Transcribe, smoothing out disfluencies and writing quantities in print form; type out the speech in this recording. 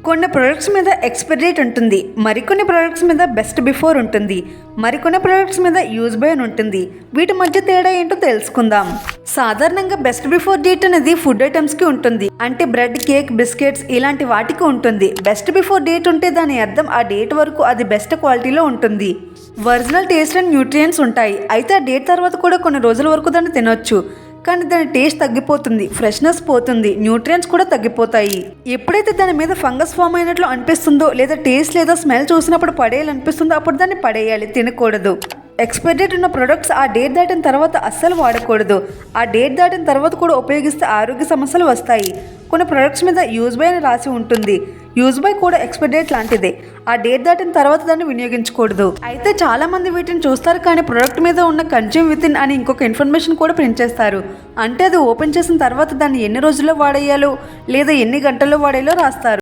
కొన్ని ప్రొడక్ట్స్ మీద expiry date ఉంటుంది, మరికొన్ని ప్రొడక్ట్స్ మీద బెస్ట్ బిఫోర్ ఉంటుంది, మరికొన్ని ప్రొడక్ట్స్ మీద యూజ్ బై అని ఉంటుంది. వీటి మధ్య తేడా ఏంటో తెలుసుకుందాం. సాధారణంగా బెస్ట్ బిఫోర్ డేట్ అనేది ఫుడ్ ఐటమ్స్కి ఉంటుంది. అంటే బ్రెడ్, కేక్, బిస్కెట్స్ ఇలాంటి వాటికి ఉంటుంది. బెస్ట్ బిఫోర్ డేట్ ఉంటే దాని అర్థం ఆ డేట్ వరకు అది బెస్ట్ క్వాలిటీలో ఉంటుంది. ఒరిజినల్ టేస్ట్ అండ్ న్యూట్రియంట్స్ ఉంటాయి. అయితే ఆ డేట్ తర్వాత కూడా కొన్ని రోజుల వరకు దాన్ని తినొచ్చు, కానీ దాని టేస్ట్ తగ్గిపోతుంది, ఫ్రెష్నెస్ పోతుంది, న్యూట్రియంట్స్ కూడా తగ్గిపోతాయి. ఎప్పుడైతే దాని మీద ఫంగస్ ఫామ్ అయినట్లు అనిపిస్తుందో, లేదా టేస్ట్ లేదా స్మెల్ చూసినప్పుడు పడేయాలనిపిస్తుందో అప్పుడు దాన్ని పడేయాలి, తినకూడదు. ఎక్స్పైరీ డేట్ ఉన్న ప్రొడక్ట్స్ ఆ డేట్ దాటిన తర్వాత అస్సలు వాడకూడదు. ఆ డేట్ దాటిన తర్వాత కూడా ఉపయోగిస్తే ఆరోగ్య సమస్యలు వస్తాయి. కొన్ని ప్రొడక్ట్స్ మీద యూజ్ బై అని రాసి ఉంటుంది. యూజ్ బై కూడా ఎక్స్పైరీ డేట్ లాంటిదే. ఆ డేట్ దాటిన తర్వాత దాన్ని వినియోగించకూడదు. అయితే చాలా మంది వీటిని చూస్తారు, కానీ ప్రొడక్ట్ మీద ఉన్న కన్జ్యూమ్ విత్ ఇన్ అని ఇంకొక ఇన్ఫర్మేషన్ కూడా ప్రింట్ చేస్తారు. అంటే అది ఓపెన్ చేసిన తర్వాత దాన్ని ఎన్ని రోజుల్లో వాడేయాలో లేదా ఎన్ని గంటల్లో వాడేయాలో రాస్తారు.